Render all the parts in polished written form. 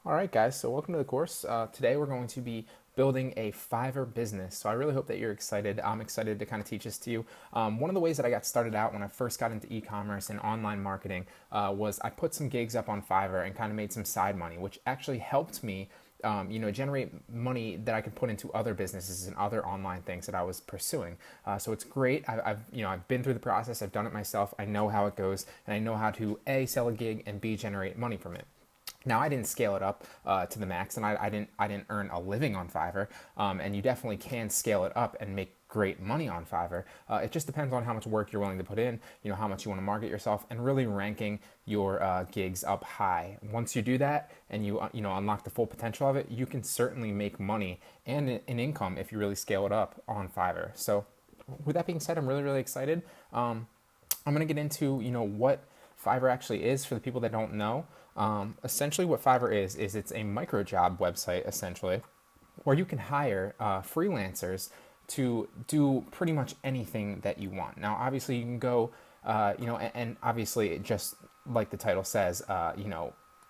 All right, guys, so welcome to the course. Today we're going to be building a Fiverr business. So I really hope that you're excited. I'm excited to kind of teach this to you. One of the ways that I got started out when I first got into e-commerce and online marketing was I put some gigs up on Fiverr and kind of made some side money, which actually helped me generate money that I could put into other businesses and other online things that I was pursuing. So it's great. I've been through the process. I've done it myself. I know how it goes, and I know how to A, sell a gig, and B, generate money from it. Now I didn't scale it up to the max, and I didn't earn a living on Fiverr. And you definitely can scale it up and make great money on Fiverr. It just depends on how much work you're willing to put in, how much you want to market yourself, and really ranking your gigs up high. Once you do that and you unlock the full potential of it, you can certainly make money and an income if you really scale it up on Fiverr. So with that being said, I'm really excited. I'm going to get into what Fiverr actually is for the people that don't know. Essentially what Fiverr is it's a micro job website, essentially, where you can hire freelancers to do pretty much anything that you want. Now, obviously, you can go, and obviously, just like the title says,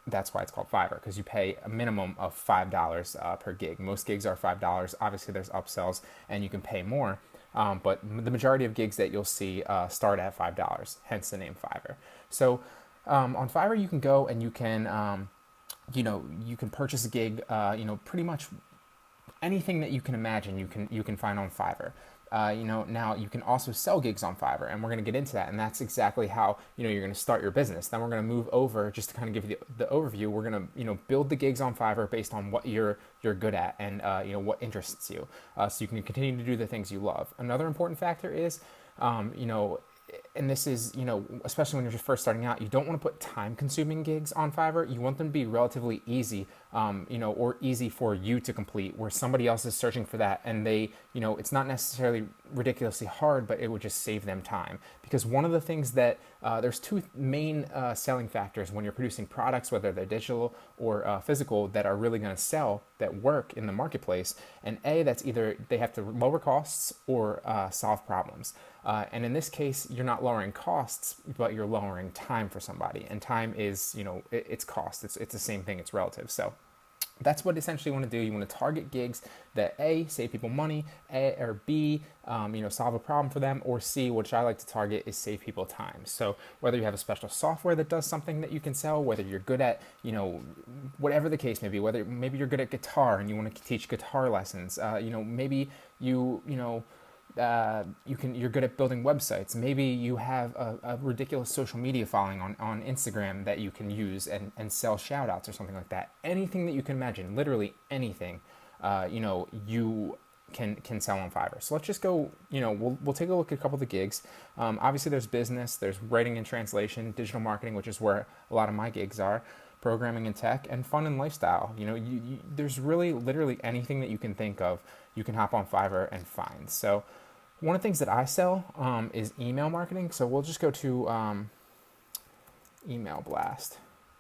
that's why it's called Fiverr, because you pay a minimum of $5 per gig. Most gigs are $5. Obviously, there's upsells, and you can pay more. But the majority of gigs that you'll see start at $5, hence the name Fiverr. So on Fiverr, you can go and you can, you can purchase a gig, pretty much anything that you can imagine you can find on Fiverr. Now you can also sell gigs on Fiverr, and we're going to get into that. And that's exactly how you're going to start your business. Then we're going to move over, just to kind of give you the overview. We're going to build the gigs on Fiverr based on what you're good at and what interests you, so you can continue to do the things you love. Another important factor is and this is, especially when you're just first starting out, you don't want to put time-consuming gigs on Fiverr. You want them to be relatively easy, or easy for you to complete, where somebody else is searching for that, and they, it's not necessarily ridiculously hard, but it would just save them time. Because one of the things that, there's two main selling factors when you're producing products, whether they're digital or physical, that are really going to sell, that work in the marketplace. And that's either they have to lower costs or solve problems. And in this case, you're not lowering costs, but you're lowering time for somebody. And time is, it's cost. It's the same thing. It's relative. So that's what essentially you want to do. You want to target gigs that A, save people money, or B, solve a problem for them, or C, which I like to target, is save people time. So whether you have a special software that does something that you can sell, whether you're good at, whatever the case may be, whether maybe you're good at guitar and you want to teach guitar lessons, maybe you're good at building websites. Maybe you have a ridiculous social media following on Instagram that you can use and sell shout outs or something like that. Anything that you can imagine, literally anything, you can sell on Fiverr. So let's just go, we'll take a look at a couple of the gigs. Obviously there's business, there's writing and translation, digital marketing, which is where a lot of my gigs are, programming and tech, and fun and lifestyle. There's really literally anything that you can think of, you can hop on Fiverr and find. So one of the things that I sell is email marketing. So we'll just go to email blast,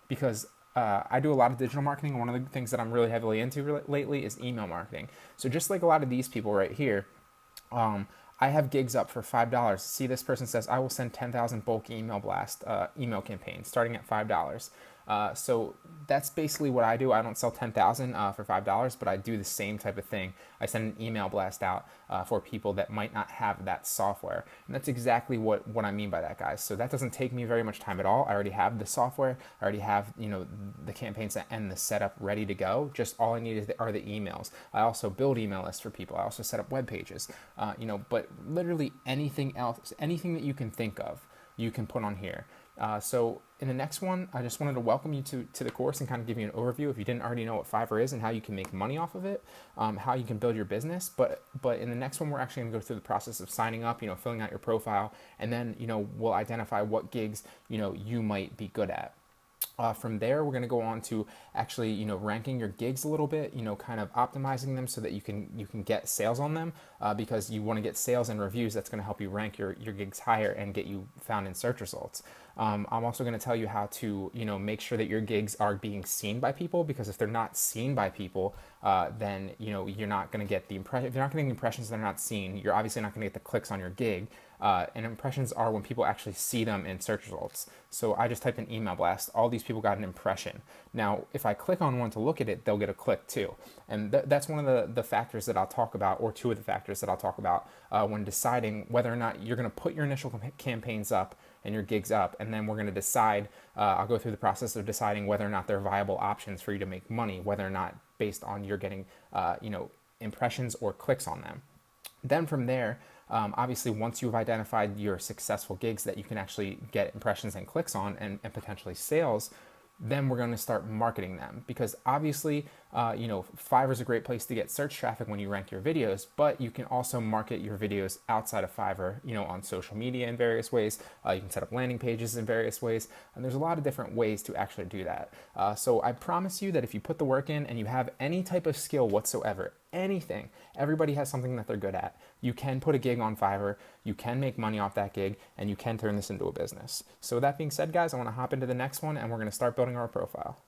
because I do a lot of digital marketing. One of the things that I'm really heavily into lately is email marketing. So just like a lot of these people right here, I have gigs up for $5. See, this person says, I will send 10,000 bulk email blast email campaigns starting at $5. So that's basically what I do. I don't sell 10,000 for $5, but I do the same type of thing. I send an email blast out for people that might not have that software. And that's exactly what I mean by that, guys. So that doesn't take me very much time at all. I already have the software. I already have, the campaigns and the setup ready to go. Just all I need are the emails. I also build email lists for people. I also set up web pages, but literally anything else, anything that you can think of, you can put on here. So in the next one, I just wanted to welcome you to the course and kind of give you an overview, if you didn't already know what Fiverr is and how you can make money off of it, how you can build your business. But in the next one, we're actually going to go through the process of signing up, filling out your profile, and then, we'll identify what gigs, you might be good at. From there, we're going to go on to actually, ranking your gigs a little bit, kind of optimizing them so that you can get sales on them, because you want to get sales and reviews. That's going to help you rank your gigs higher and get you found in search results. I'm also going to tell you how to, make sure that your gigs are being seen by people, because if they're not seen by people, then, you're not going to get the impression. If you're not getting the impressions, they're not seen. You're obviously not going to get the clicks on your gig. And impressions are when people actually see them in search results. So I just typed in email blast. All these people got an impression. Now, if I click on one to look at it, they'll get a click too. And that's one of the factors that I'll talk about, or two of the factors that I'll talk about when deciding whether or not you're going to put your initial campaigns up and your gigs up. And then we're going to decide, I'll go through the process of deciding whether or not they're viable options for you to make money, whether or not based on you're getting, impressions or clicks on them. Then from there, obviously, once you've identified your successful gigs that you can actually get impressions and clicks on and potentially sales, then we're going to start marketing them, because obviously, Fiverr is a great place to get search traffic when you rank your videos, but you can also market your videos outside of Fiverr, on social media in various ways. You can set up landing pages in various ways, and there's a lot of different ways to actually do that. So I promise you that if you put the work in and you have any type of skill whatsoever, anything, everybody has something that they're good at. You can put a gig on Fiverr, you can make money off that gig, and you can turn this into a business. So with that being said, guys, I want to hop into the next one, and we're going to start building our profile.